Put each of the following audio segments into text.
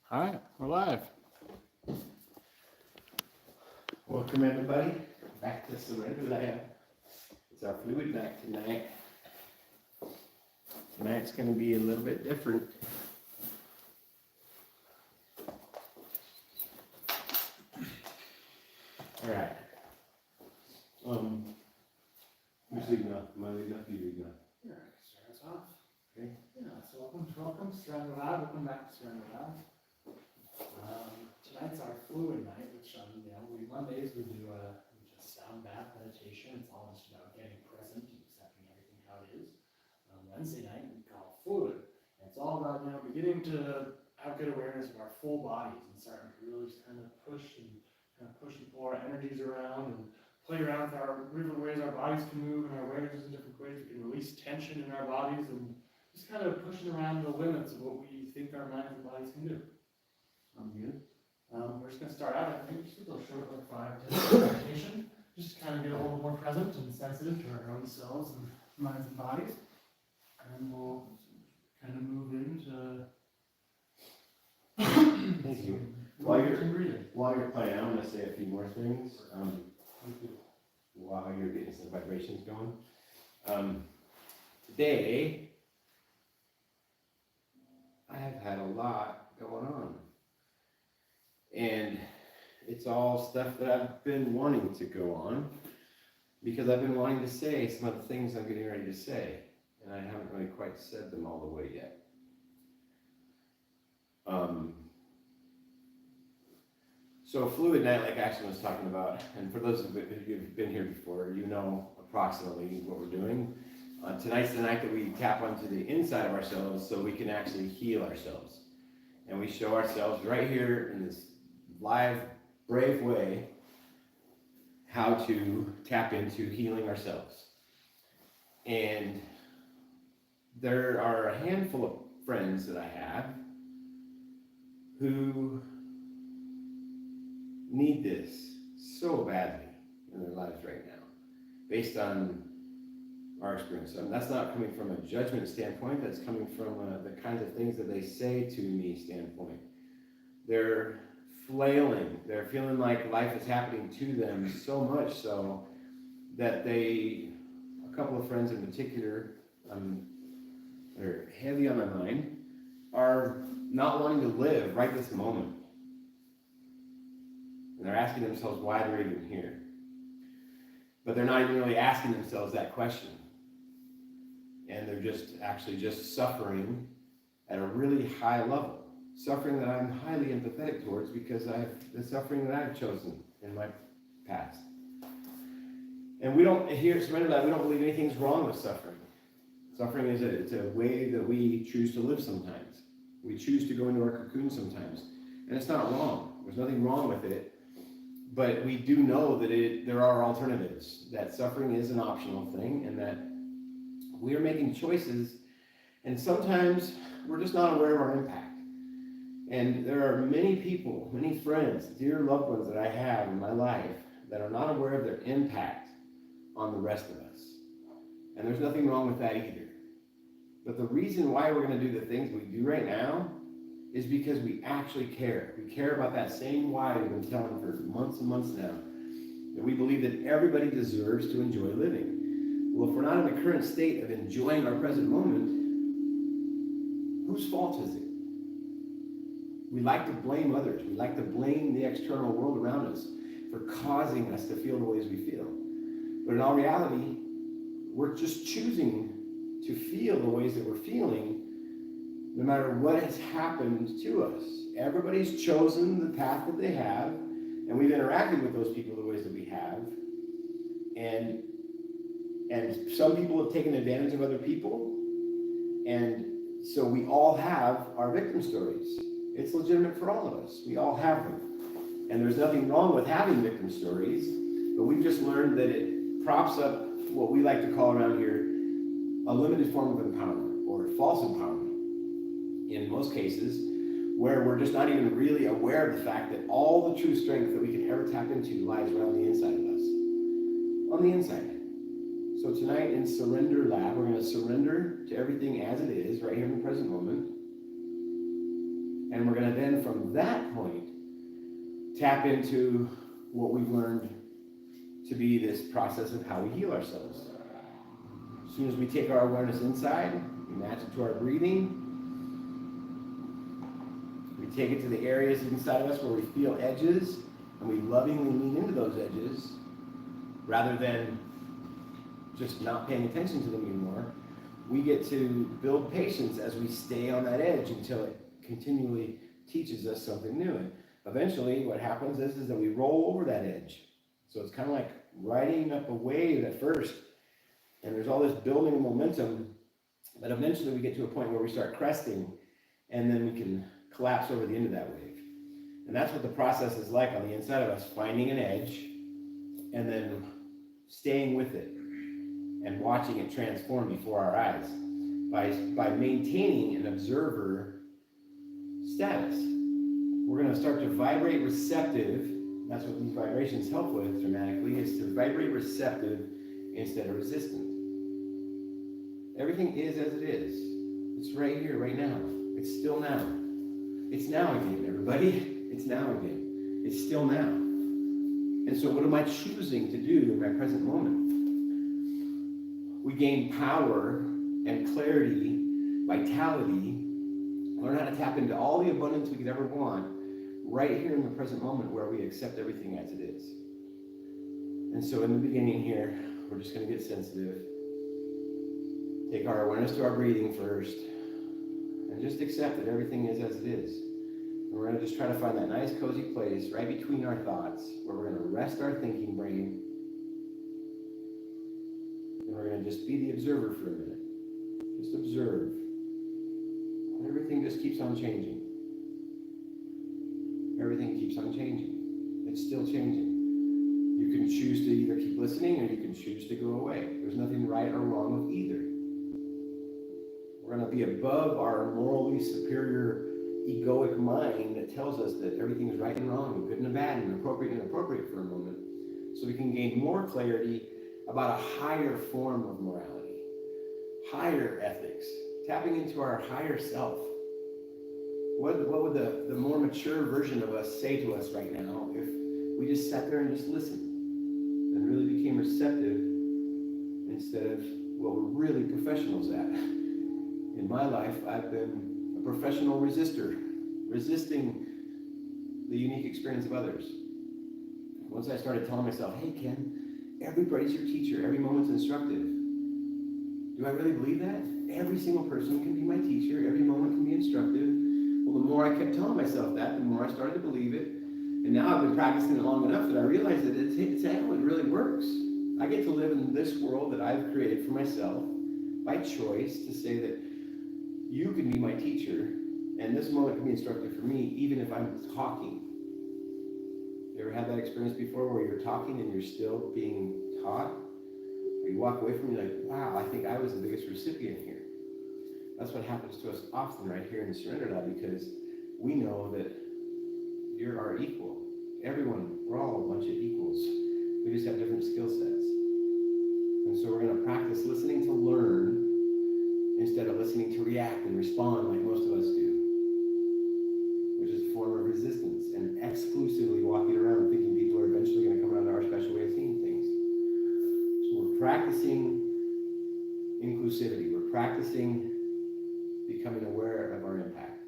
All right, we're live. Welcome everybody back to Surrender Lab. It's our fluid night tonight. Tonight's going to be a little bit different. All right. Who's leading off? Am I leading off? You leading off? Yeah, start us off. Okay. Yeah, so welcome, Surrender Lab. Welcome back to Surrender Lab. Tonight's our fluid night, which Mondays we do just sound bath meditation. It's all just about getting present and accepting everything how it is. Wednesday night we call fluid, and it's all about beginning to have good awareness of our full bodies and starting to really just kind of push and pull our energies around and play around with our different ways our bodies can move and our awareness in different ways. We can release tension in our bodies and just kind of pushing around the limits of what we think our minds and bodies can do. Good. We're just going to start out, I think, just a little short, like 5 minutes meditation. Just kind of get a little more present and sensitive to our own selves and minds and bodies. And we'll kind of move into Thank you. While you're playing, I'm going to say a few more things while you're getting some vibrations going. Today, I have had a lot going on. And it's all stuff that I've been wanting to go on because I've been wanting to say some of the things I'm getting ready to say. And I haven't really quite said them all the way yet. So fluid night, like Ashton was talking about, and for those of you who've been here before, you know approximately what we're doing. Tonight's the night that we tap onto the inside of ourselves so we can actually heal ourselves. And we show ourselves right here in this live, brave way how to tap into healing ourselves. And there are a handful of friends that I have who need this so badly in their lives right now, based on our experience. And that's not coming from a judgment standpoint, that's coming from the kinds of things that they say to me standpoint. They're flailing, they're feeling like life is happening to them so much so that a couple of friends in particular, they're heavy on my mind, are not wanting to live right this moment. And they're asking themselves why they're even here. But they're not even really asking themselves that question. And they're just suffering at a really high level. Suffering that I'm highly empathetic towards because the suffering that I've chosen in my past. And we don't, here at Surrender Lab, we don't believe anything's wrong with suffering. Suffering is it's a way that we choose to live sometimes. We choose to go into our cocoon sometimes. And it's not wrong. There's nothing wrong with it. But we do know that there are alternatives, that suffering is an optional thing, and that we are making choices, and sometimes we're just not aware of our impact. And there are many people, many friends, dear loved ones that I have in my life that are not aware of their impact on the rest of us. And there's nothing wrong with that either. But the reason why we're going to do the things we do right now is because we actually care. We care about that same why we've been telling for months and months now. That we believe that everybody deserves to enjoy living. Well, if we're not in the current state of enjoying our present moment, whose fault is it? We like to blame others. We like to blame the external world around us for causing us to feel the ways we feel. But in all reality, we're just choosing to feel the ways that we're feeling no matter what has happened to us. Everybody's chosen the path that they have, and we've interacted with those people the ways that we have. And some people have taken advantage of other people, and so we all have our victim stories. It's legitimate for all of us. We all have them. And there's nothing wrong with having victim stories, but we've just learned that it props up what we like to call around here a limited form of empowerment, or false empowerment. In most cases, where we're just not even really aware of the fact that all the true strength that we can ever tap into lies right on the inside of us. On the inside. So tonight in Surrender Lab, we're going to surrender to everything as it is, right here in the present moment. And we're going to then, from that point, tap into what we've learned to be this process of how we heal ourselves. As soon as we take our awareness inside, we match it to our breathing. We take it to the areas inside of us where we feel edges, and we lovingly lean into those edges, rather than just not paying attention to them anymore. We get to build patience as we stay on that edge until it continually teaches us something new. And eventually what happens is that we roll over that edge. So it's kind of like riding up a wave at first, and there's all this building of momentum, but eventually we get to a point where we start cresting, and then we can collapse over the end of that wave. And that's what the process is like on the inside of us, finding an edge and then staying with it and watching it transform before our eyes by maintaining an observer status. We're going to start to vibrate receptive. That's what these vibrations help with dramatically, is to vibrate receptive instead of resistant. Everything is as it is. It's right here, right now. It's still now. It's now again, everybody. It's now again. It's still now. And so what am I choosing to do in my present moment? We gain power and clarity, vitality, learn how to tap into all the abundance we could ever want right here in the present moment where we accept everything as it is. And so in the beginning here, we're just going to get sensitive. Take our awareness to our breathing first, and just accept that everything is as it is. And we're going to just try to find that nice cozy place right between our thoughts where we're going to rest our thinking brain, and we're going to just be the observer for a minute. Just observe. And everything just keeps on changing. Everything keeps on changing. It's still changing. You can choose to either keep listening or you can choose to go away. There's nothing right or wrong with either. We're going to be above our morally superior egoic mind that tells us that everything is right and wrong, good and bad, and appropriate and inappropriate for a moment, so we can gain more clarity about a higher form of morality, higher ethics, tapping into our higher self. What would the more mature version of us say to us right now if we just sat there and just listened and really became receptive instead of what we're really professionals at? In my life, I've been a professional resistor, resisting the unique experience of others. Once I started telling myself, hey Ken, everybody's your teacher, every moment's instructive. Do I really believe that? Every single person can be my teacher, every moment can be instructive. Well, the more I kept telling myself that, the more I started to believe it. And now I've been practicing it long enough that I realize that it's how it really works. I get to live in this world that I've created for myself by choice to say that you can be my teacher, and this moment can be instructive for me, even if I'm talking. You ever had that experience before where you're talking and you're still being taught? Or you walk away from it like, wow, I think I was the biggest recipient here. That's what happens to us often right here in Surrender Lab, because we know that you're our equal. Everyone, we're all a bunch of equals. We just have different skill sets. And so we're going to practice listening to learn instead of listening to react and respond like most of us do, which is a form of resistance and exclusively walking around thinking people are eventually going to come around to our special way of seeing things. So we're practicing inclusivity. We're practicing becoming aware of our impact.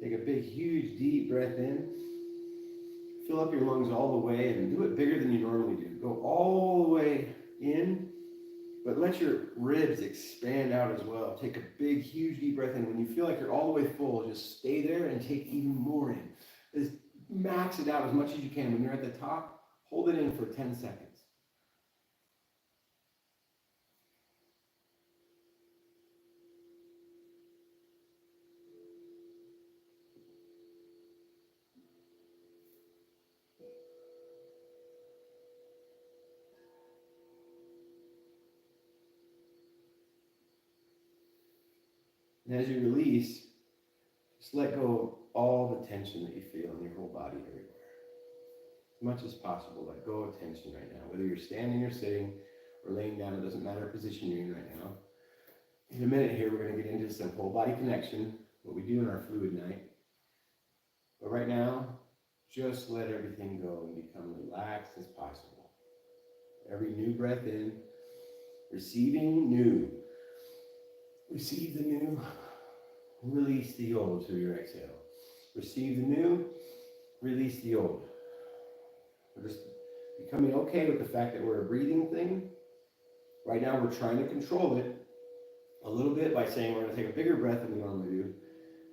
Take a big, huge, deep breath in. Fill up your lungs all the way and do it bigger than you normally do. Go all the way in, but let your ribs expand out as well. Take a big, huge, deep breath in. When you feel like you're all the way full, just stay there and take even more in. Just max it out as much as you can. When you're at the top, hold it in for 10 seconds. And as you release, just let go of all the tension that you feel in your whole body everywhere. As much as possible, let go of tension right now. Whether you're standing or sitting, or laying down, it doesn't matter what position you're in right now. In a minute here, we're going to get into some whole body connection, what we do in our fluid night. But right now, just let everything go and become relaxed as possible. Every new breath in, receiving new. Receive the new, release the old through your exhale. Receive the new, release the old. We're just becoming okay with the fact that we're a breathing thing. Right now we're trying to control it a little bit by saying we're going to take a bigger breath than we normally do.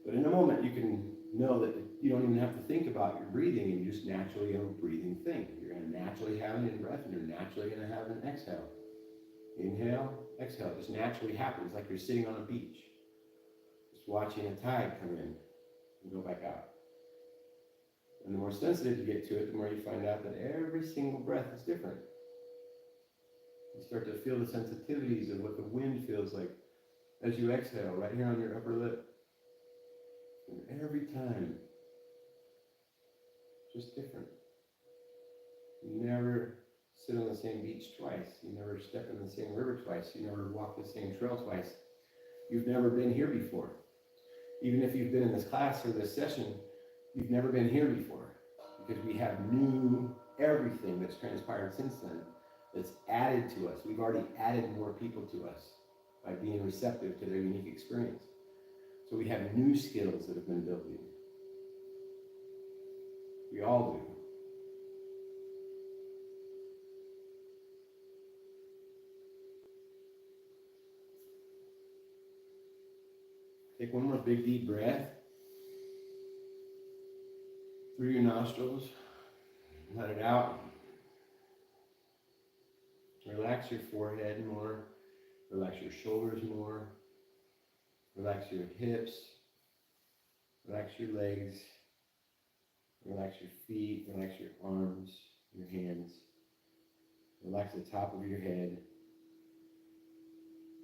But in a moment you can know that you don't even have to think about your breathing, and you just naturally have a breathing thing. You're going to naturally have an in-breath, and you're naturally going to have an exhale. Inhale, exhale. It just naturally happens, like you're sitting on a beach, just watching a tide come in and go back out. And the more sensitive you get to it, the more you find out that every single breath is different. You start to feel the sensitivities of what the wind feels like as you exhale, right here on your upper lip. And every time, just different. You never sit on the same beach twice. You never step in the same river twice. You never walk the same trail twice. You've never been here before. Even if you've been in this class or this session, you've never been here before, because we have new everything that's transpired since then that's added to us. We've already added more people to us by being receptive to their unique experience. So we have new skills that have been building. We all do. Take one more big deep breath through your nostrils. Let it out. Relax your forehead more. Relax your shoulders more. Relax your hips. Relax your legs. Relax your feet. Relax your arms, your hands. Relax the top of your head.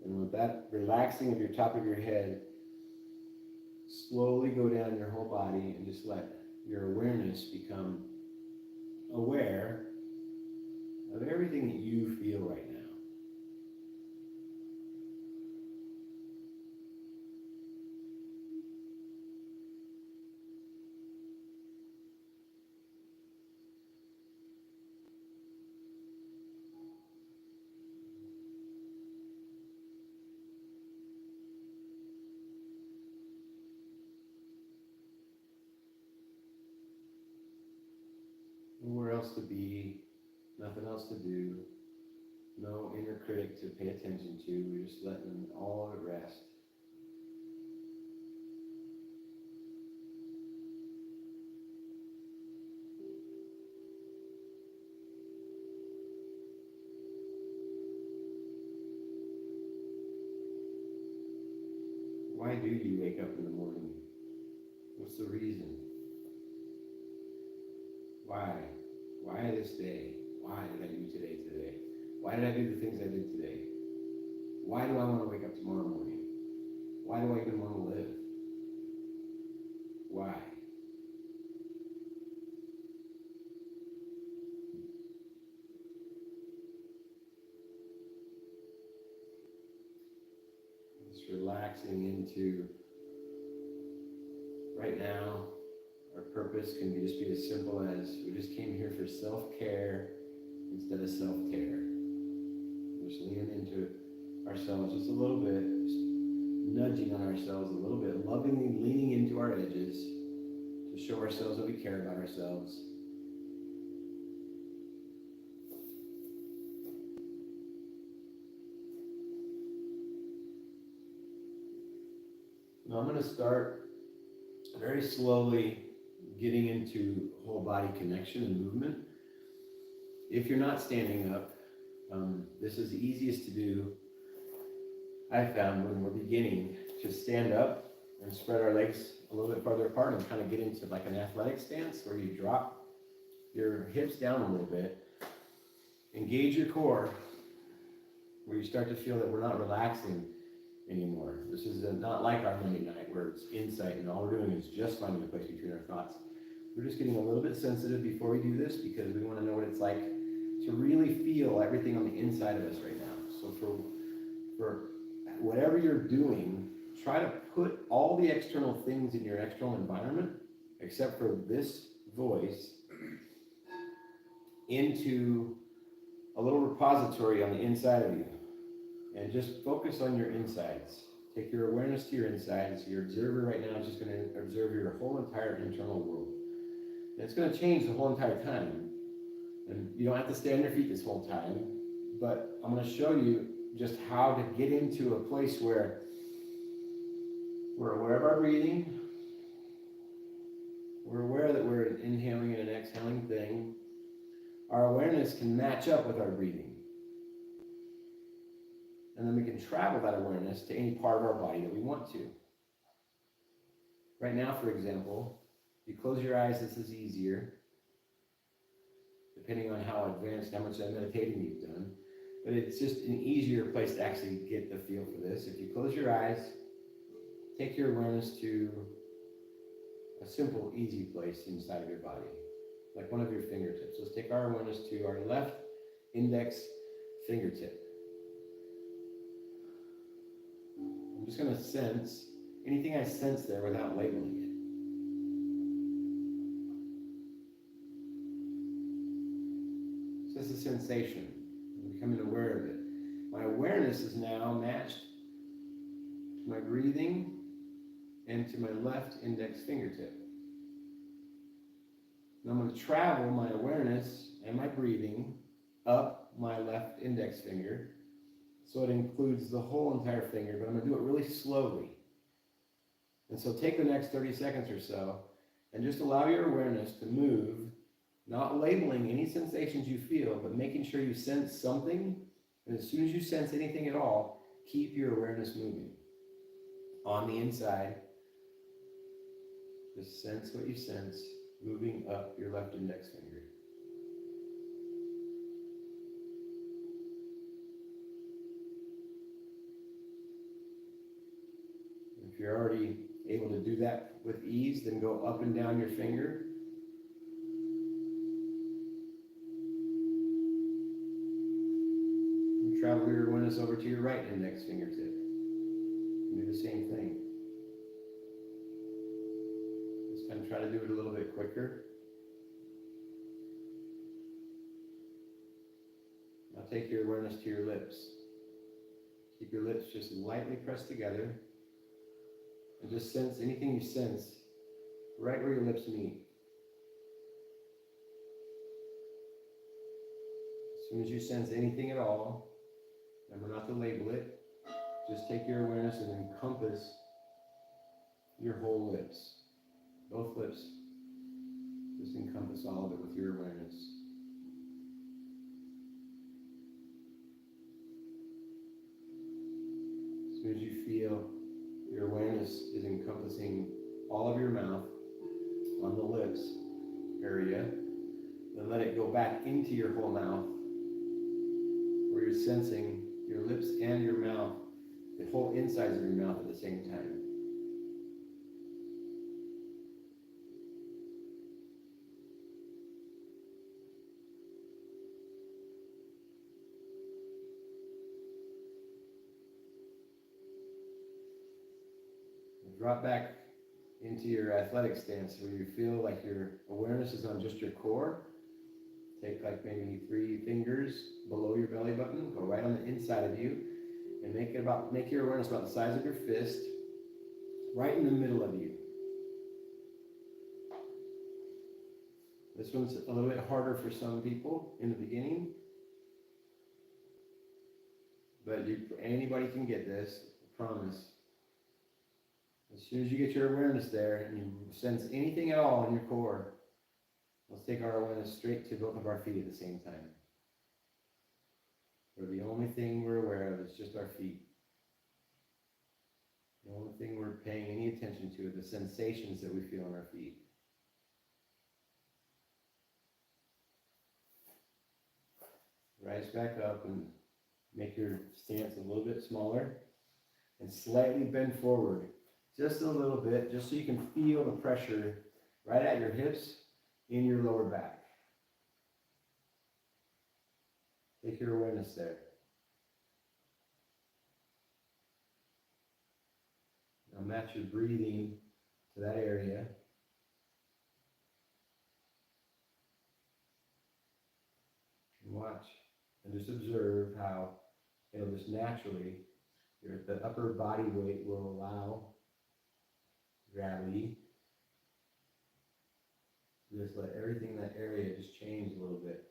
And with that relaxing of your top of your head, slowly go down your whole body and just let your awareness become aware of everything that you feel right now. Nowhere else to be, nothing else to do, no inner critic to pay attention to. We're just letting all of it rest. Why do you wake up in the morning? What's the reason? Why? Why this day? Why did I do today? Why did I do the things I did today? Why do I want to wake up tomorrow morning? Why do I even want to live? Why? Just relaxing into right now. Our purpose can just be as simple as we just came here for self-care instead of self-care. Just leaning into ourselves just a little bit, just nudging on ourselves a little bit, lovingly leaning into our edges to show ourselves that we care about ourselves. Now I'm going to start very slowly getting into whole body connection and movement. If you're not standing up, this is the easiest to do, I found, when we're beginning. Just stand up and spread our legs a little bit farther apart and kind of get into like an athletic stance where you drop your hips down a little bit. Engage your core, where you start to feel that we're not relaxing anymore. This is not like our Monday night where it's insight and all we're doing is just finding the place between our thoughts. We're just getting a little bit sensitive before we do this because we want to know what it's like to really feel everything on the inside of us right now. So for whatever you're doing, try to put all the external things in your external environment, except for this voice, into a little repository on the inside of you. And just focus on your insides. Take your awareness to your insides. Your observer right now is just going to observe your whole entire internal world. And it's going to change the whole entire time. And you don't have to stay on your feet this whole time, but I'm going to show you just how to get into a place where we're aware of our breathing. We're aware that we're an inhaling and an exhaling thing. Our awareness can match up with our breathing. And then we can travel that awareness to any part of our body that we want to. Right now, for example, you close your eyes, this is easier, depending on how advanced, how much meditating you've done. But it's just an easier place to actually get the feel for this. If you close your eyes, take your awareness to a simple, easy place inside of your body, like one of your fingertips. Let's take our awareness to our left index fingertip. I'm just going to sense anything I sense there without labeling it. So this is a sensation. I'm becoming aware of it. My awareness is now matched to my breathing and to my left index fingertip. And I'm going to travel my awareness and my breathing up my left index finger. So it includes the whole entire finger, but I'm going to do it really slowly. And so take the next 30 seconds or so and just allow your awareness to move, not labeling any sensations you feel, but making sure you sense something. And as soon as you sense anything at all, keep your awareness moving. On the inside, just sense what you sense, moving up your left index finger. If you're already able to do that with ease, then go up and down your finger. And travel your awareness over to your right index fingertip. And do the same thing. This time try to do it a little bit quicker. Now take your awareness to your lips. Keep your lips just lightly pressed together. And just sense anything you sense right where your lips meet. As soon as you sense anything at all, remember not to label it. Just take your awareness and encompass your whole lips. Both lips. Just encompass all of it with your awareness. As soon as you feel your awareness is encompassing all of your mouth on the lips area, then let it go back into your whole mouth, where you're sensing your lips and your mouth, the whole insides of your mouth at the same time. Drop back into your athletic stance where you feel like your awareness is on just your core. Take like maybe 3 fingers below your belly button, go right on the inside of you, and make your awareness about the size of your fist, right in the middle of you. This one's a little bit harder for some people in the beginning, but anybody can get this, I promise. As soon as you get your awareness there and you sense anything at all in your core, let's take our awareness straight to both of our feet at the same time. Where the only thing we're aware of is just our feet. The only thing we're paying any attention to are the sensations that we feel in our feet. Rise back up and make your stance a little bit smaller and slightly bend forward. Just a little bit, just so you can feel the pressure right at your hips in your lower back. Take your awareness there. Now match your breathing to that area. And watch and just observe how it'll just naturally, the upper body weight will allow gravity to just let everything in that area just change a little bit.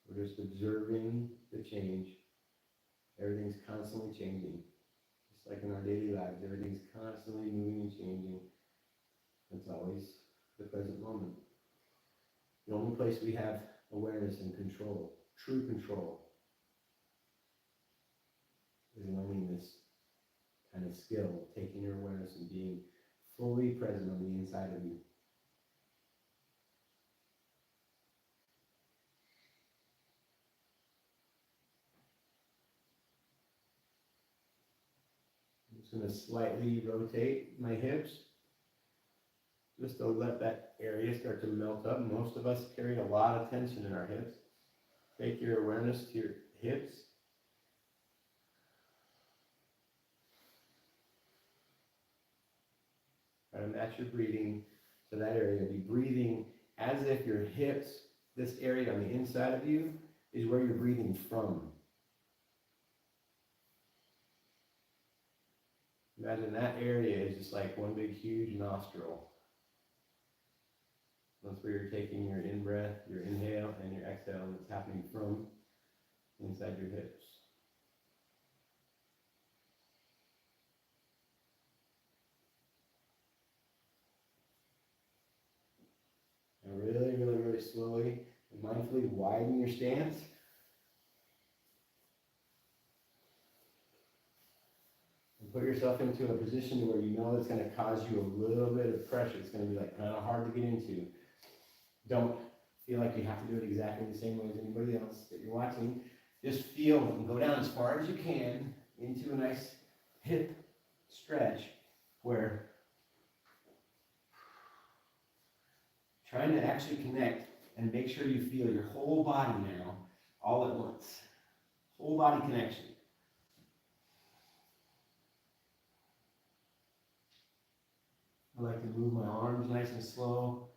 We're just observing the change. Everything's constantly changing. Just like in our daily lives, everything's constantly moving and changing. It's always the present moment. The only place we have awareness and control, true control, is learning this kind of skill, taking your awareness and being fully present on the inside of you. I'm just going to slightly rotate my hips, just to let that area start to melt up. Most of us carry a lot of tension in our hips. Take your awareness to your hips. Try to match your breathing to that area. Be breathing as if your hips, this area on the inside of you, is where you're breathing from. Imagine that area is just like one big huge nostril. That's where you're taking your in-breath, your inhale, and your exhale, and it's happening from inside your hips. And really, really, really slowly and mindfully widen your stance. And put yourself into a position where you know it's going to cause you a little bit of pressure. It's going to be like kind of hard to get into. Don't feel like you have to do it exactly the same way as anybody else that you're watching. Just feel and go down as far as you can into a nice hip stretch where trying to actually connect and make sure you feel your whole body now all at once. Whole body connection. I like to move my arms nice and slow.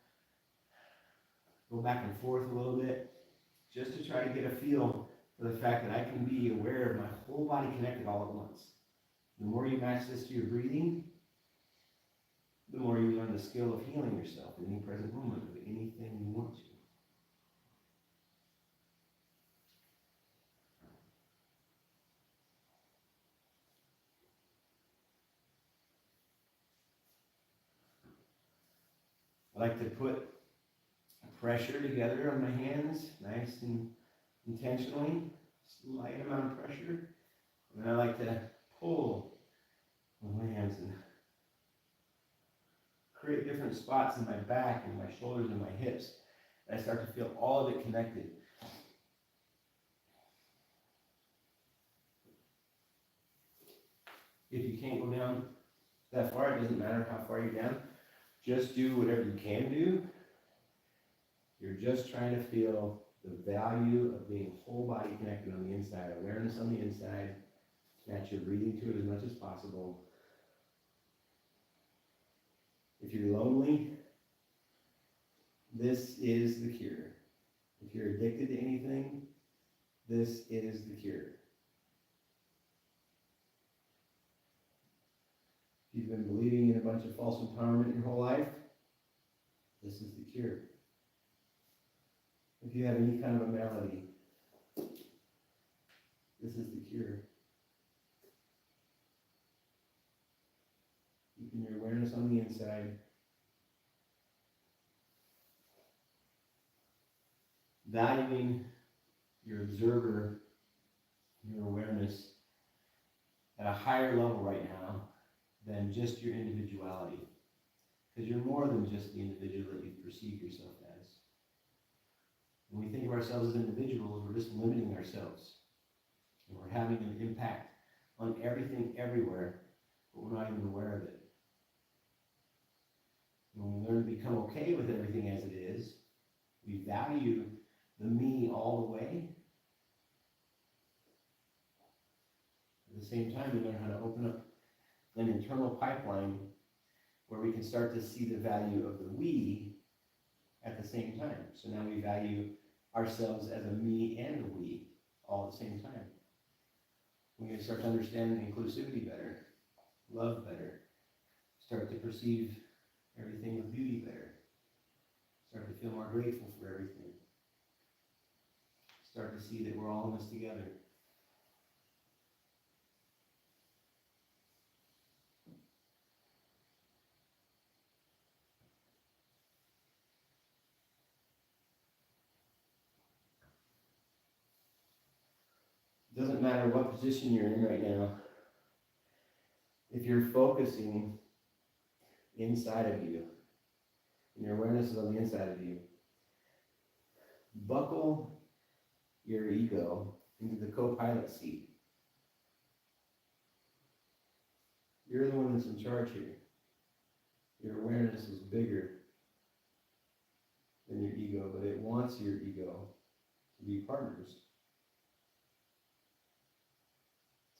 Go back and forth a little bit, just to try to get a feel for the fact that I can be aware of my whole body connected all at once. The more you match this to your breathing, the more you learn the skill of healing yourself in any present moment with anything you want to. I like to put pressure together on my hands, nice and intentionally, slight amount of pressure. And I like to pull with my hands and create different spots in my back and my shoulders and my hips. And I start to feel all of it connected. If you can't go down that far, it doesn't matter how far you're down. Just do whatever you can do. You're just trying to feel the value of being whole body connected on the inside, awareness on the inside. Match your breathing to it as much as possible. If you're lonely, this is the cure. If you're addicted to anything, this is the cure. If you've been believing in a bunch of false empowerment your whole life, this is the cure. If you have any kind of a malady, this is the cure. Keeping your awareness on the inside. Valuing your observer, your awareness at a higher level right now than just your individuality. Because you're more than just the individual that you perceive yourself as. When we think of ourselves as individuals, we're just limiting ourselves. And we're having an impact on everything, everywhere, but we're not even aware of it. When we learn to become okay with everything as it is, we value the me all the way, same time, we learn how to open up an internal pipeline where we can start to see the value of the we at the same time. So now we value ourselves as a me and a we all at the same time. We can start to understand inclusivity better, love better, start to perceive everything with beauty better, start to feel more grateful for everything, start to see that we're all in this together. It doesn't matter what position you're in right now. If you're focusing inside of you, and your awareness is on the inside of you, buckle your ego into the co-pilot seat. You're the one that's in charge here. Your awareness is bigger than your ego, but it wants your ego to be partners.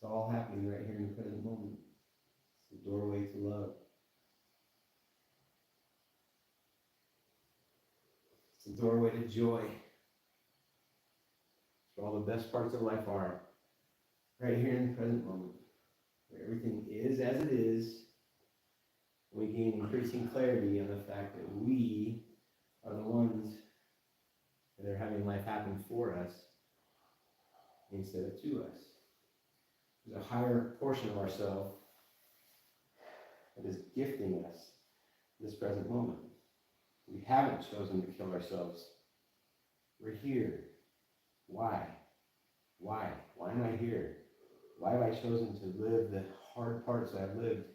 It's all happening right here in the present moment. It's the doorway to love. It's the doorway to joy. It's where all the best parts of life are. Right here in the present moment. Where everything is as it is. We gain increasing clarity on the fact that we are the ones that are having life happen for us instead of to us. There's a higher portion of ourselves that is gifting us this present moment. We haven't chosen to kill ourselves. We're here. Why? Why? Why am I here? Why have I chosen to live the hard parts I've lived?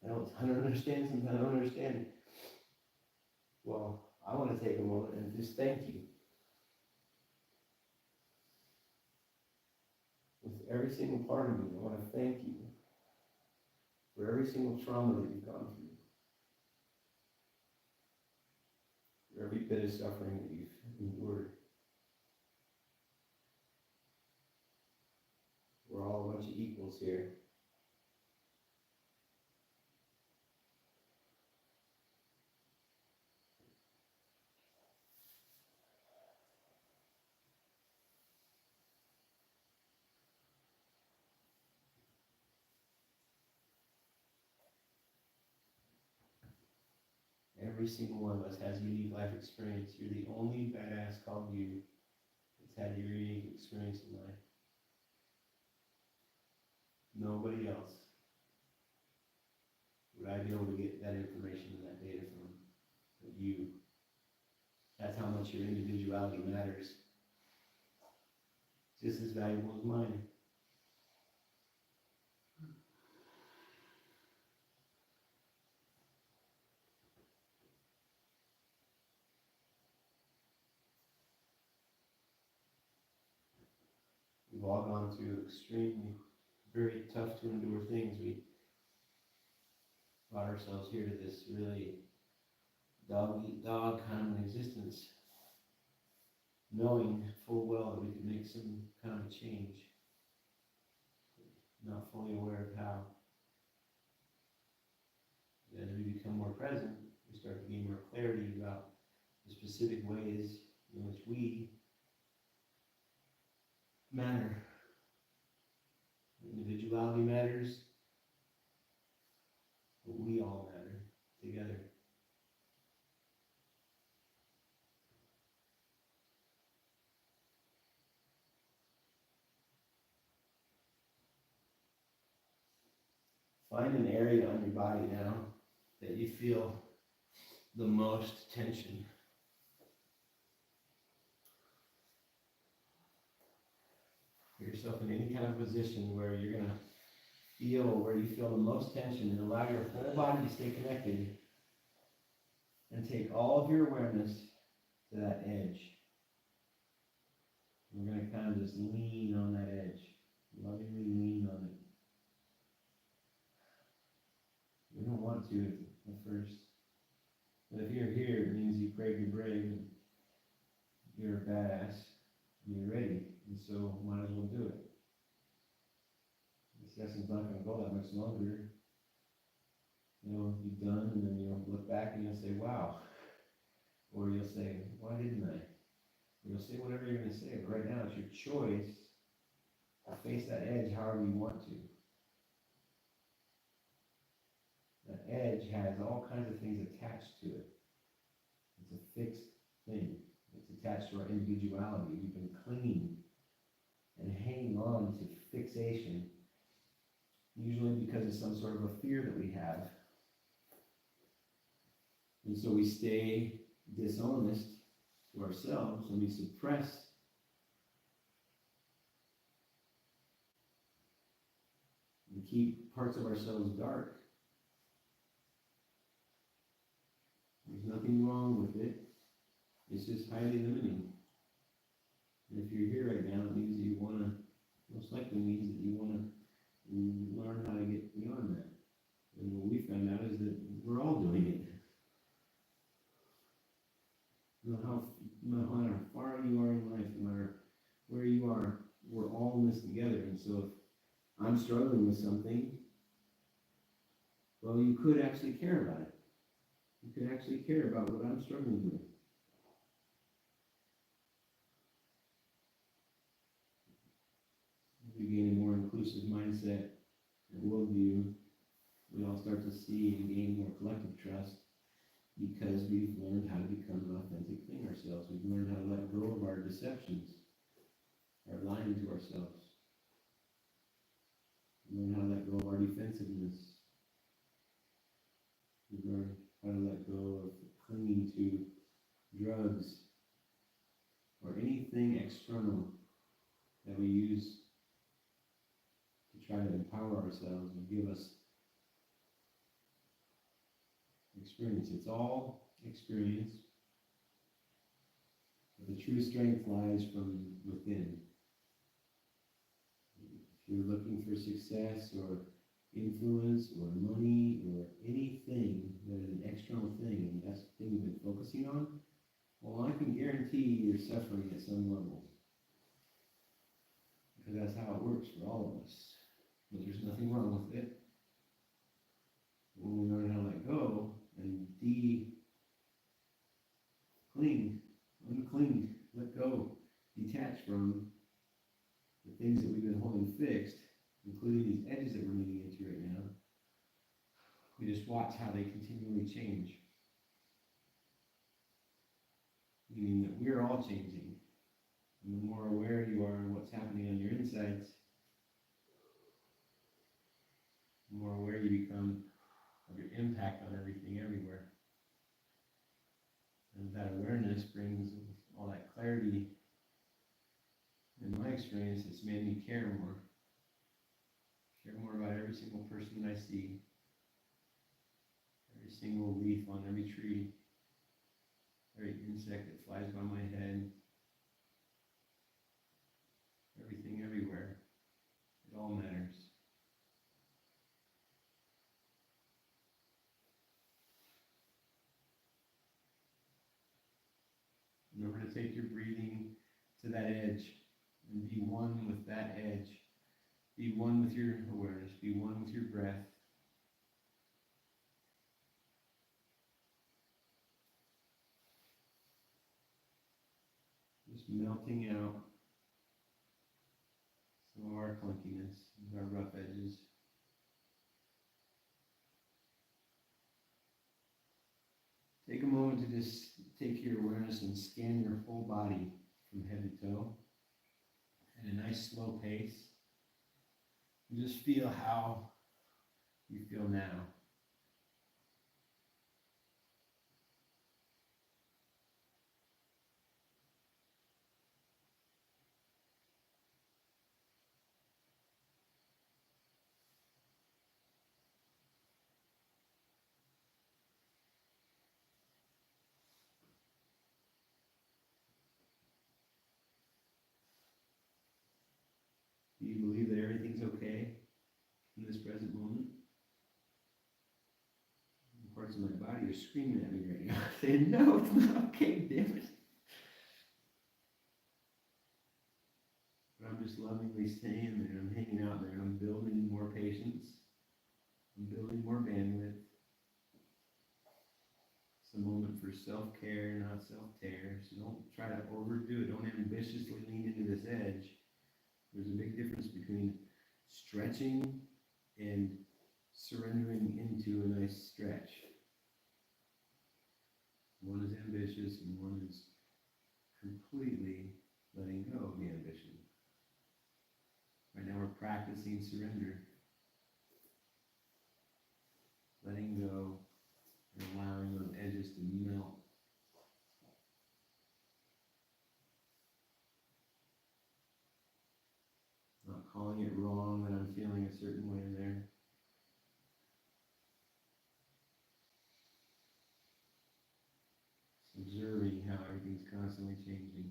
I don't understand something I don't understand. Well, I want to take a moment and just thank you. With every single part of me, I want to thank you for every single trauma that you've gone through. For every bit of suffering that you've endured. We're all a bunch of equals here. Every single one of us has a unique life experience. You're the only badass called you that's had your unique experience in life. Nobody else would I be able to get that information and that data from but you. That's how much your individuality matters. It's just as valuable as mine. We've all gone through extremely, very tough to endure things. We brought ourselves here to this really dog-eat-dog kind of an existence, knowing full well that we could make some kind of change, not fully aware of how. As we become more present, we start to gain more clarity about the specific ways in which we matter. Individuality matters, but we all matter together. Find an area on your body now that you feel the most tension. Put yourself in any kind of position where you're going to feel, where you feel the most tension, and allow your whole body to stay connected, and take all of your awareness to that edge. We're going to kind of just lean on that edge, lovingly lean on it. We don't want to at first, but if you're here, it means you prayed you're brave, and you're a badass, and you're ready, and so might as well do it. session's not gonna go that much longer. You know, you've done, and then you'll look back and you'll say, wow. Or you'll say, why didn't I? Or you'll say whatever you're gonna say, but right now it's your choice to face that edge however you want to. That edge has all kinds of things attached to it. It's a fixed thing. It's attached to our individuality. We've been clinging and hanging on to fixation, usually because of some sort of a fear that we have. And so we stay dishonest to ourselves and we suppress and keep parts of ourselves dark. There's nothing wrong with it. It's just highly limiting. And if you're here right now, it means that you want to, most likely means that you want to learn how to get beyond that. And what we found out is that we're all doing it. No matter how far you are in life, no matter where you are, we're all in this together. And so if I'm struggling with something, well, you could actually care about it. You could actually care about what I'm struggling with. As we gain a more inclusive mindset and worldview, we all start to see and gain more collective trust because we've learned how to become an authentic thing ourselves. We've learned how to let go of our deceptions, our lying to ourselves. We've learned how to let go of our defensiveness. We've learned how to let go of clinging to drugs or anything external that we use to try to empower ourselves and give us experience. It's all experience, but the true strength lies from within. If you're looking for success or influence or money or anything that is an external thing, and that's the thing you've been focusing on, well, I can guarantee you're suffering at some level. Because that's how it works for all of us. But there's nothing wrong with it. When we learn how to let go and uncling, let go, detach from the things that we've been holding fixed, including these edges that we're leaning into right now, we just watch how they continually change. Meaning that we're all changing. And the more aware you are of what's happening on your insides, the more aware you become of your impact on everything everywhere. And that awareness brings all that clarity. In my experience, it's made me care more. Care more about every single person I see. Every single leaf on every tree. Every insect that flies by my head. Everything everywhere. It all matters. Remember to take your breathing to that edge and be one with that edge. Be one with your awareness. Be one with your breath. Just melting out some of our clunkiness and our rough edges. Take a moment to just take your awareness and scan your whole body from head to toe at a nice slow pace. And just feel how you feel now. Do you believe that everything's okay in this present moment? Parts of my body are screaming at me right now, saying, no, it's not okay, damn it. But I'm just lovingly staying there. I'm hanging out there. I'm building more patience. I'm building more bandwidth. It's a moment for self-care, not self-tear. So don't try to overdo it. Don't ambitiously lean into this edge. There's a big difference between stretching and surrendering into a nice stretch. One is ambitious and one is completely letting go of the ambition. Right now we're practicing surrender. Letting go and allowing those edges to melt. Not calling it wrong that I'm feeling a certain way there. Just observing how everything's constantly changing.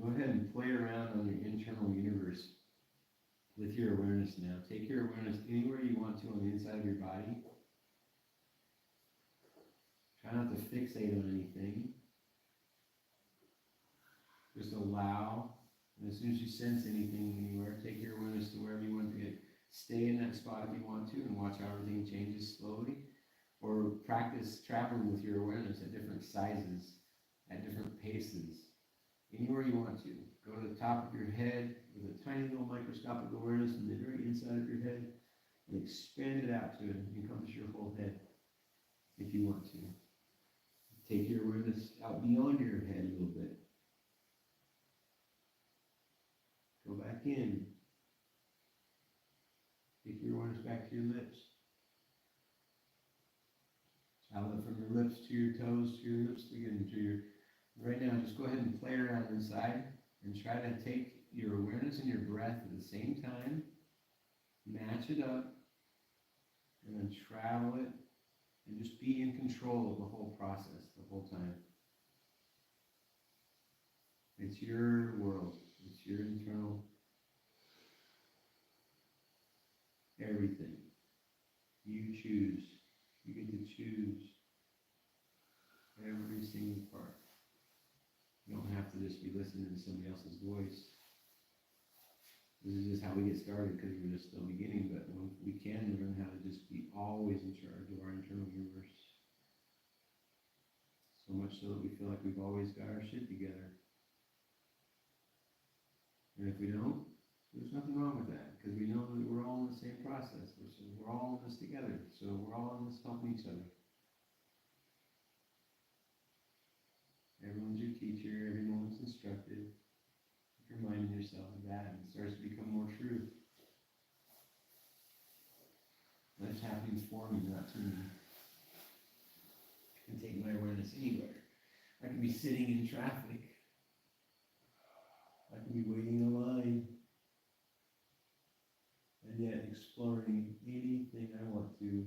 Go ahead and play around on your internal universe with your awareness now. Take your awareness anywhere you want to on the inside of your body. Try not to fixate on anything. Just allow, and as soon as you sense anything anywhere, take your awareness to wherever you want to get. Stay in that spot if you want to and watch how everything changes slowly. Or practice traveling with your awareness at different sizes, at different paces. Anywhere you want to. Go to the top of your head with a tiny little microscopic awareness in the very inside of your head and expand it out to it and encompass your whole head if you want to. Take your awareness out beyond your head a little bit. Go back in. Take your awareness back to your lips. Travel it from your lips to your toes, to your lips again, to your... Right now, just go ahead and play around inside and try to take your awareness and your breath at the same time, match it up, and then travel it, and just be in control of the whole process the whole time. It's your world. It's your internal everything. You choose. You get to choose every single part. You don't have to just be listening to somebody else's voice. This is just how we get started because we're just still beginning, but we can learn how to just be always in charge of our internal universe. So much so that we feel like we've always got our shit together. And if we don't, there's nothing wrong with that because we know that we're all in the same process. We're all in this together. So we're all in this helping each other. Everyone's your teacher, every moment's instructed. Keep reminding yourself of that, and it starts to become more true. Life's happening for me, not to me. I can take my awareness anywhere. I can be sitting in traffic. I can be waiting in a line. And yet exploring anything I want to,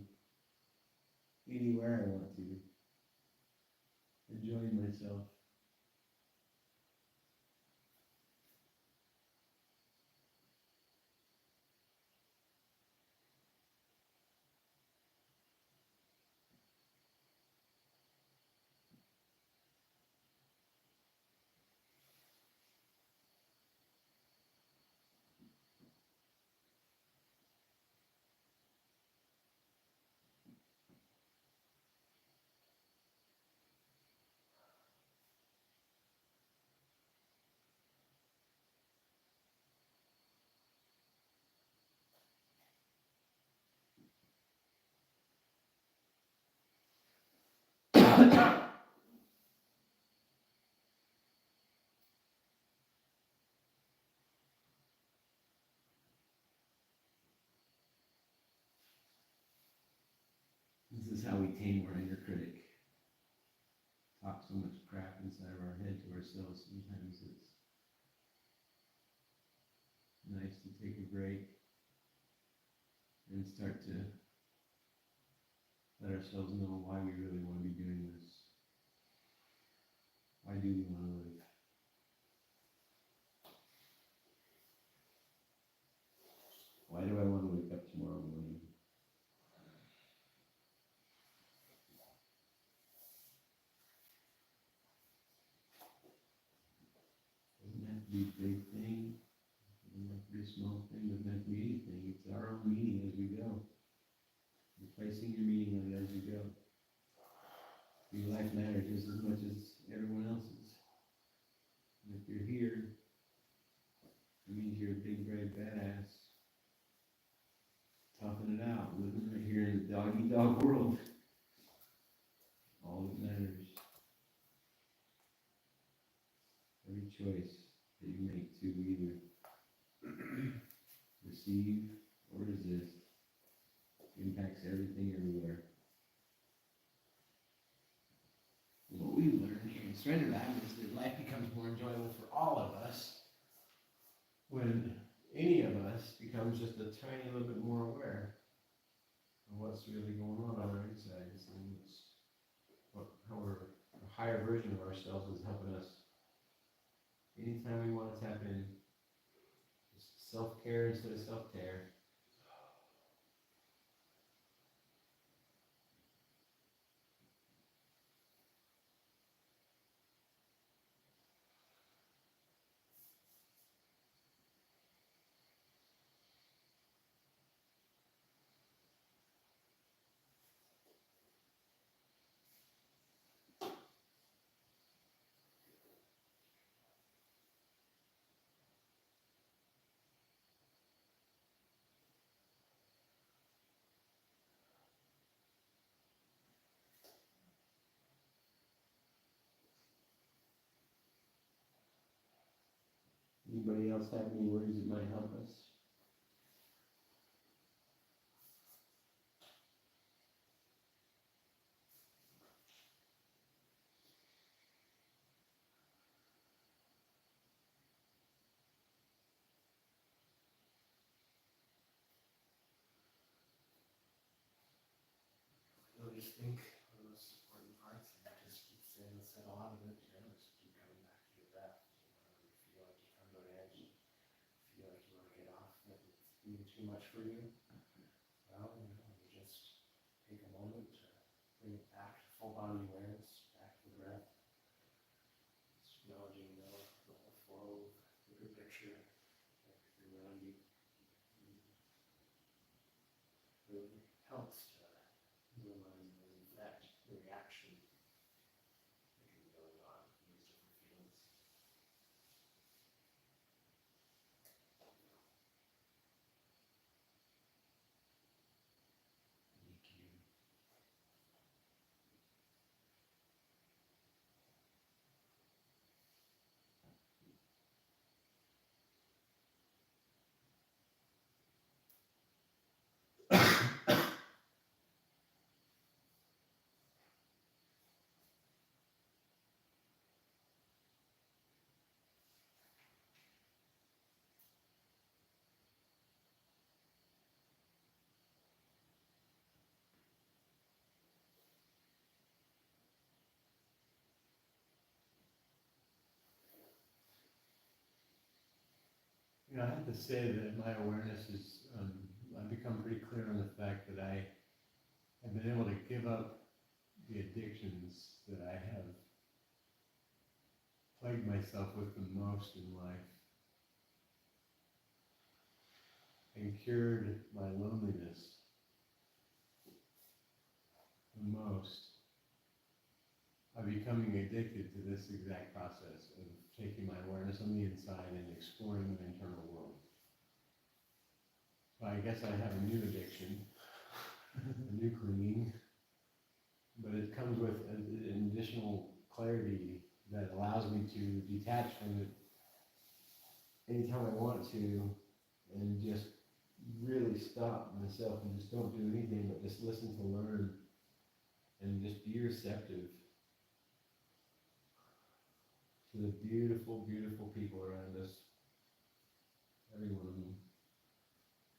anywhere I want to. Enjoying myself. is how we tame our inner critic. Talk so much crap inside of our head to ourselves, sometimes it's nice to take a break and start to let ourselves know why we really want to be doing this. Why do we want to live? Why do I want to wake up tomorrow morning? Doesn't have to be a big thing. Doesn't have to be a small thing. Doesn't have to be anything. It's our own meaning as we go. You're placing your meaning on it as you go. Your life matters just as much as everyone else's. And if you're here, it means you're a big, brave badass. Toughing it out, living right here in the dog-eat-dog world. All that matters. Every choice that you make to either receive or resist impacts everything everywhere. And what we learn here in Surrender Lab is that life becomes more enjoyable for all of us when any of us becomes just a tiny little bit more aware of what's really going on our insides, and how a higher version of ourselves is helping us. Anytime we want to tap in, just self-care instead of self-care. Anybody else have any words that might help us? I just think one of the most important parts, and I just keep saying this at a lot of it, just keep coming back to your breath. You feel like you come to an edge, feel like you want to get off, that it's being too much for you. Well, you just take a moment to bring it back to full body awareness, back to the breath. Just acknowledging the whole flow, the big picture, everything around you. Really helps to minimize the effect, the reaction that can be going on in these different fields. EQ. You know, I have to say that my awareness is, I've become pretty clear on the fact that I have been able to give up the addictions that I have plagued myself with the most in life, and cured my loneliness the most by becoming addicted to this exact process of taking my awareness on the inside and exploring my internal world. So I guess I have a new addiction, a new clinging, but it comes with an additional clarity that allows me to detach from it anytime I want to, and just really stop myself and just don't do anything but just listen to learn be receptive to the beautiful, beautiful people around us. Every one of them.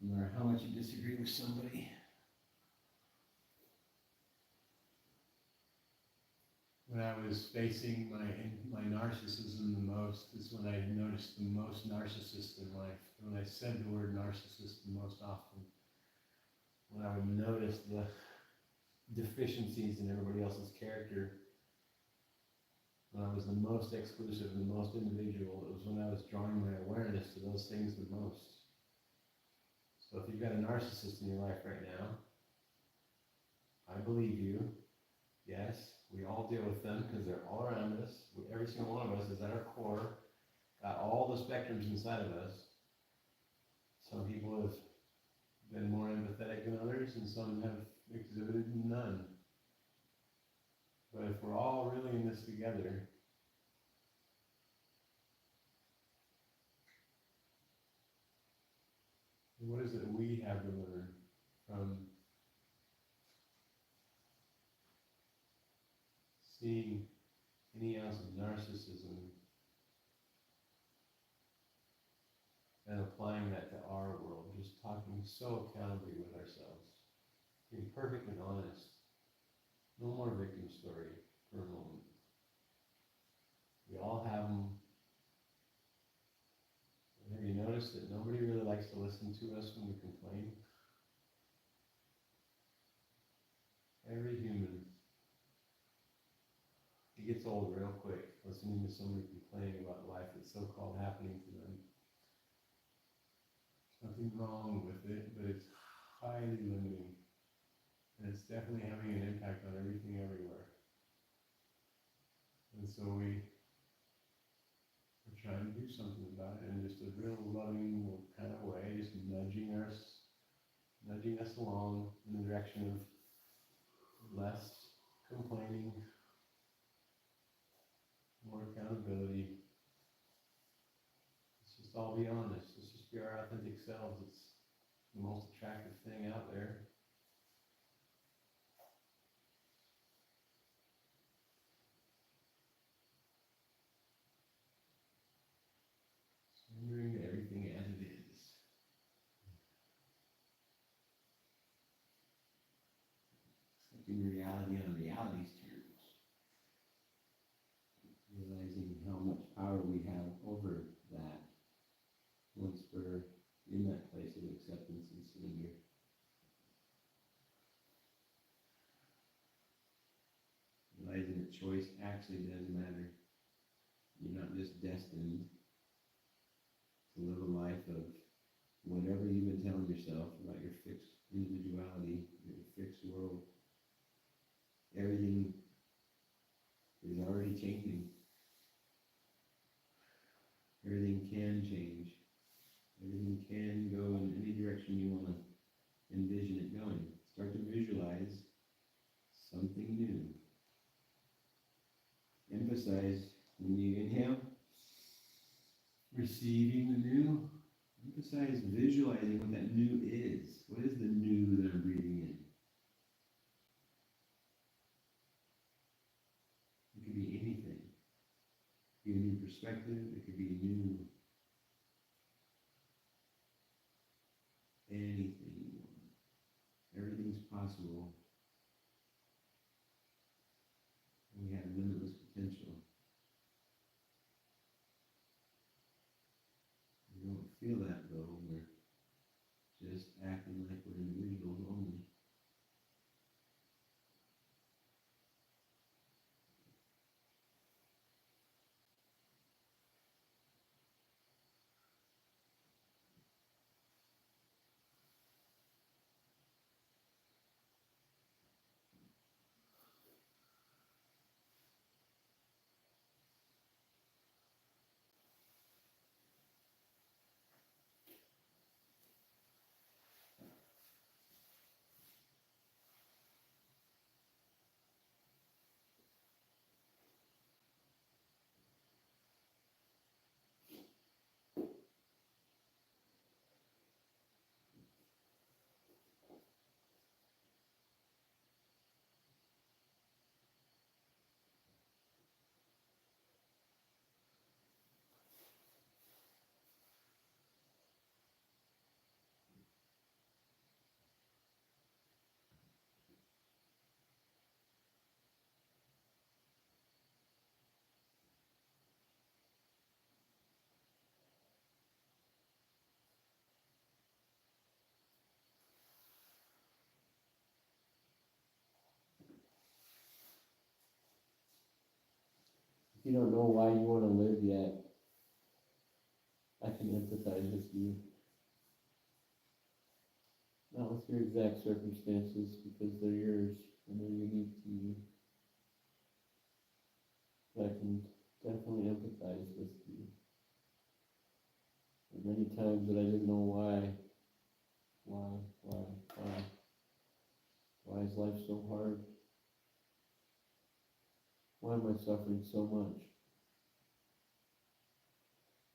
No matter how much you disagree with somebody. When I was facing my narcissism the most is when I noticed the most narcissists in life. When I said the word narcissist the most often. When I would notice the deficiencies in everybody else's character. When I was the most exclusive and the most individual, it was when I was drawing my awareness to those things the most. So if you've got a narcissist in your life right now, I believe you. Yes, we all deal with them because they're all around us. Every single one of us is at our core, got all the spectrums inside of us. Some people have been more empathetic than others, and some have exhibited none. But if we're all really in this together, what is it we have to learn from seeing any ounce of narcissism and applying that to our world, just talking so accountably with ourselves, being perfectly honest, no more victim story for a moment. We all have them. Have you noticed that nobody really likes to listen to us when we complain? Every human. It gets old real quick, listening to somebody complaining about life that's so-called happening to them. There's nothing wrong with it, but it's highly limiting. And it's definitely having an impact on everything everywhere. And so we're trying to do something about it in just a real loving kind of way, just nudging us along in the direction of less complaining, more accountability. Let's just all be honest. Let's just be our authentic selves. It's the most attractive thing out there. Surrendering to everything as it is. Accepting reality on reality's terms. Realizing how much power we have over that once we're in that place of acceptance and surrender. Realizing that choice actually does matter. You're not just destined to live a life of whatever you've been telling yourself about your fixed individuality, your fixed world. Everything is already changing. Everything can change. Everything can go in any direction you want to envision it going. Start to visualize something new. Emphasize when you inhale, receiving the new. Emphasize visualizing what that new is. What is the new that I'm breathing in? It could be anything. It could be a new perspective. It could be a new anything you want. Everything's possible. We have limitless potential. We don't feel that though. We're just acting like we're individuals only. if you don't know why you want to live yet, I can empathize with you. Not with your exact circumstances, because they're yours and they're unique to you. But I can definitely empathize with you. And many times that I didn't know why. Why is life so hard? Why am I suffering so much?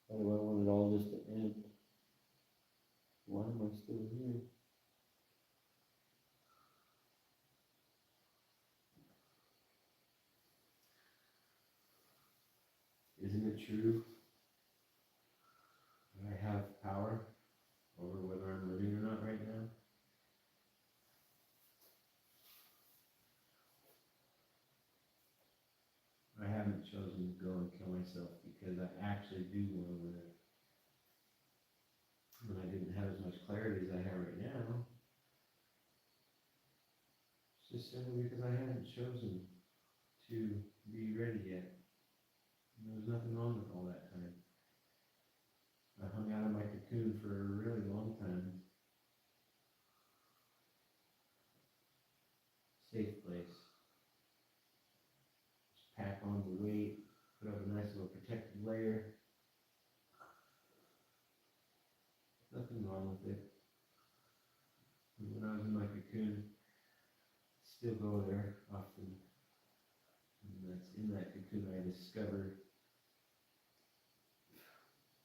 Why do I want it all just to end? Why am I still here? Isn't it true that I have power over whether I'm living or not right now? I haven't chosen to go and kill myself because I actually do want to live. When I didn't have as much clarity as I have right now, it's just simply because I haven't chosen to be ready yet. And there was nothing wrong with all that time. I hung out in my cocoon for a really long time. Safe place. Just pack on the weight, put up a nice little protective layer. Nothing wrong with it. And when I was in my cocoon, still go there often. And that's in that cocoon I discovered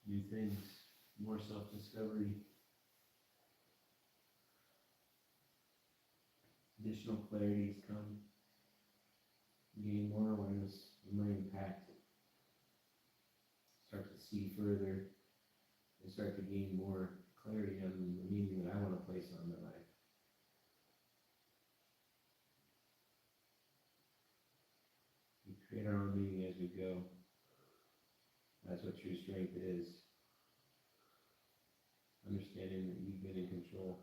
new things, more self-discovery, additional clarities come, gain more awareness of my impact, start to see further, and start to gain more clarity on the meaning that I want to place on my life. We create our own meaning as we go. That's what true strength is. Understanding that you've been in control.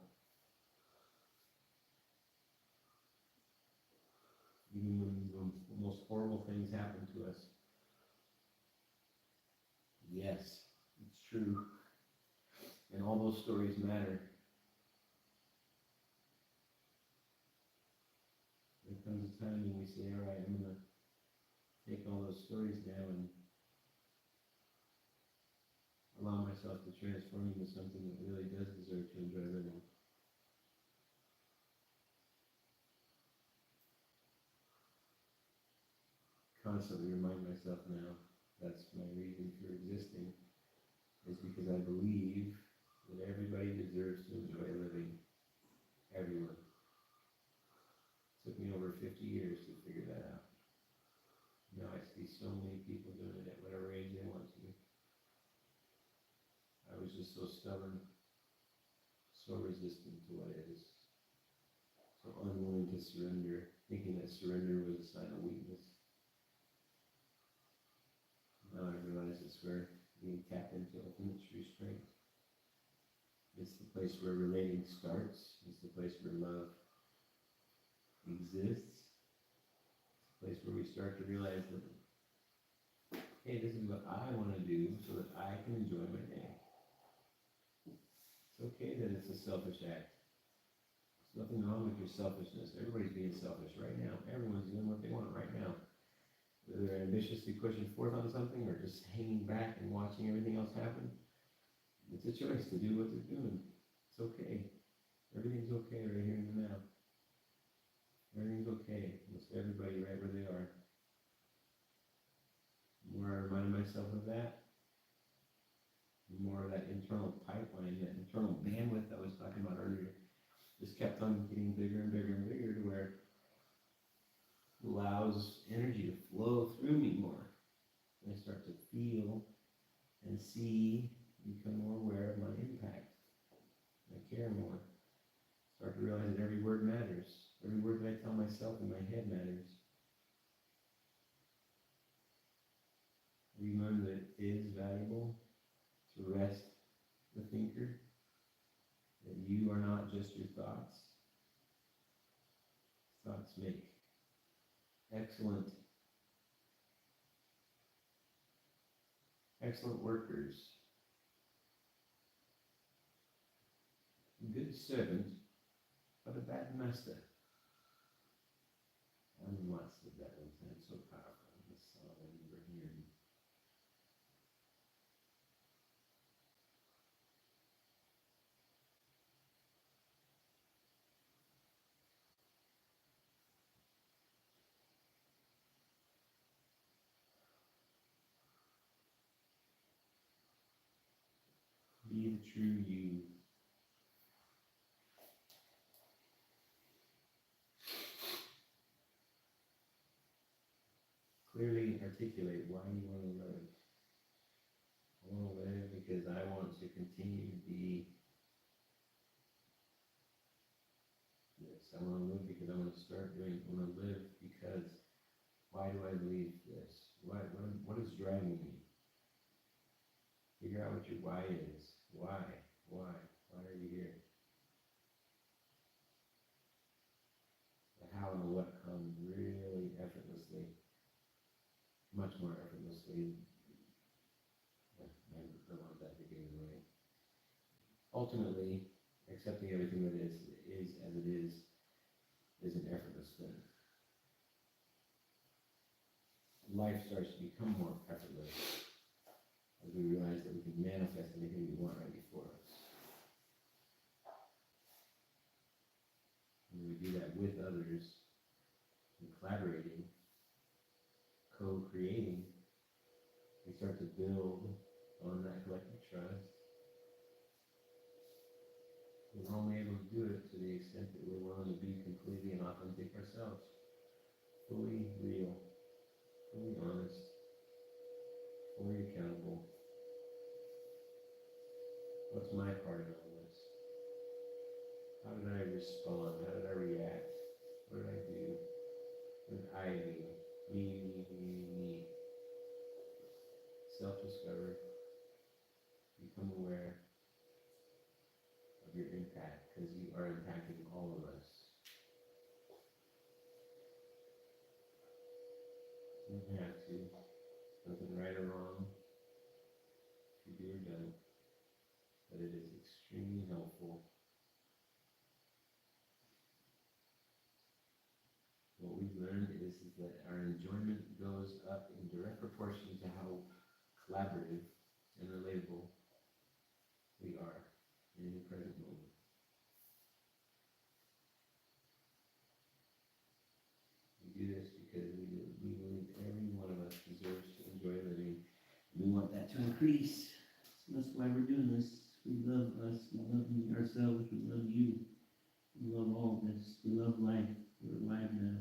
Even when the most horrible things happen to us. Yes, it's true. And all those stories matter. There comes a time when we say, all right, I'm going to take all those stories now and allow myself to transform into something that really does deserve to enjoy living. Constantly remind myself now, that's my reason for existing, is because I believe that everybody deserves to enjoy living. Everyone. It took me over 50 years to figure that out. Now I see so many people doing it at whatever age they want to. I was just so stubborn, so resistant to what is, so unwilling to surrender, thinking that surrender was a sign of weakness. Now I realize it's where we tap into ultimate true strength. It's the place where relating starts. It's the place where love exists. It's the place where we start to realize that, hey, this is what I want to do so that I can enjoy my day. It's okay that it's a selfish act. There's nothing wrong with your selfishness. Everybody's being selfish right now. Everyone's doing what they want right now. Whether they're ambitiously pushing forth on something or just hanging back and watching everything else happen. It's a choice to do what they're doing. It's okay. Everything's okay right here and now. Everything's okay. Almost everybody right where they are. The more I remind myself of that, the more of that internal pipeline, that internal bandwidth I was talking about earlier, just kept on getting bigger and bigger and bigger to where it allows energy to flow through me more. And I start to feel and see, become more aware of my impact. I care more. Start to realize that every word matters. Every word that I tell myself in my head matters. Remember that it is valuable to rest the thinker, that you are not just your thoughts. Thoughts make excellent excellent workers, good servant, but a bad master. Alan Watts said that one time, so powerful. That's all I remember hearing. Be the true you. Clearly articulate why you want to live. I want to live because I want to continue to be this. I want to live because I want to start doing. I want to live because why do I believe this? What is driving me? Figure out what your why is. Why? Why? Why are you here? The how and the what come really effortlessly, much more effortlessly. I don't want that to get in the way. Ultimately, accepting everything that is as it is an effortless thing. Life starts to become more effortless as we realize that we can manifest anything we want right before us. When we do that with others, and collaborating, co-creating, we start to build on that collective trust. We're only able to do it to the extent that we're willing to be completely and authentic ourselves, fully real, fully honest, fully accountable. What's my part in all this? How did I respond? How did I react? What did I do? What did I do? Me. Self-discover. Become aware of your impact, because you are impacting all of us. You don't have to. Nothing right or wrong. If you do or don't. But it is extremely helpful. What we've learned is that our enjoyment goes up in direct proportion to how collaborative and relatable we are in the present moment. We do this because we believe every one of us deserves to enjoy living. We want that to increase. So that's why we're doing this. We love us, we love ourselves, we love you. We love all of this. We love life. We're alive now.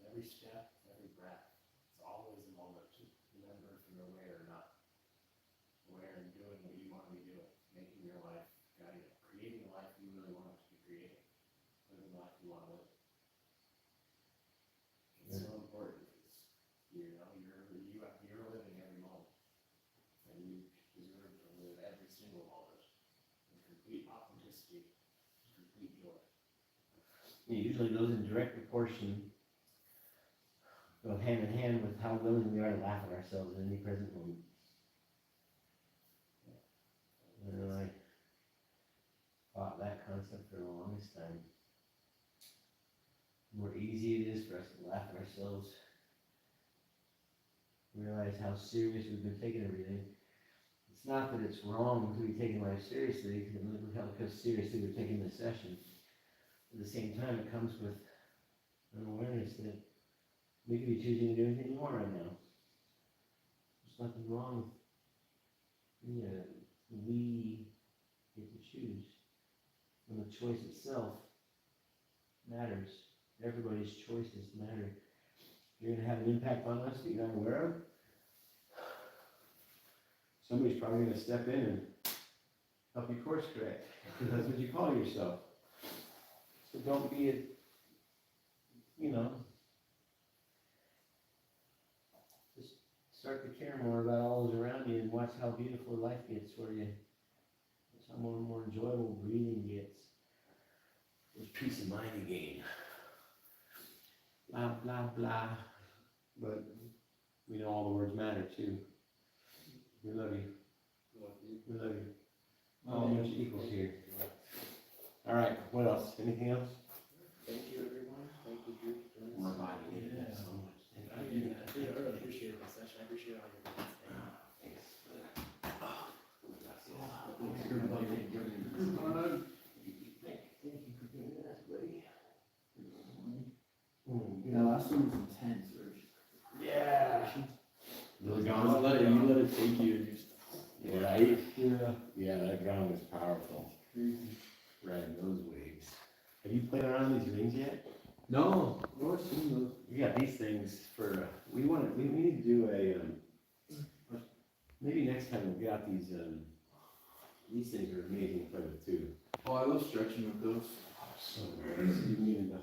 every step, every breath. It's always a moment to remember if you're aware or not. Aware and doing what you want to be doing, making your life, creating a life you really want it to be creating, living the life you want to live. It's so important because you're living every moment, and you deserve to live every single moment in complete authenticity, complete joy. It usually goes in direct proportion, go hand in hand with how willing we are to laugh at ourselves in any present moment. And I fought that concept for the longest time. The more easy it is for us to laugh at ourselves, realize how serious we've been taking everything. It's not that it's wrong to be taking life seriously, because look how seriously we're taking this session. At the same time, it comes with an awareness that we could be choosing to do anything we want right now. There's nothing wrong with, we get to choose. And the choice itself matters. Everybody's choices matter. You're going to have an impact on us that you're not aware of. Somebody's probably going to step in and help you course correct. That's what you call yourself. So don't be just start to care more about all those around you and watch how beautiful life gets for you. Watch how more and more enjoyable breathing gets. There's peace of mind again. Blah, blah, blah. But we know all the words matter too. We love you. We love you. All bunch of equals here. All right, what else? Anything else? Thank you, everyone. Thank you, Drew, for doing this. Reminding me of that so much. I really appreciate this session. I appreciate all your comments. Yeah, last one was intense, Rich. Yeah. Those You guns, let it take you and just. yeah, right? Yeah. Yeah, that ground was powerful. Crazy. Riding those waves. Have you played around these rings yet? No, I've seen those. We got these things for, we need to do maybe next time we'll get out these things are amazing to play with too. Oh, I love stretching with those. So nice. You need to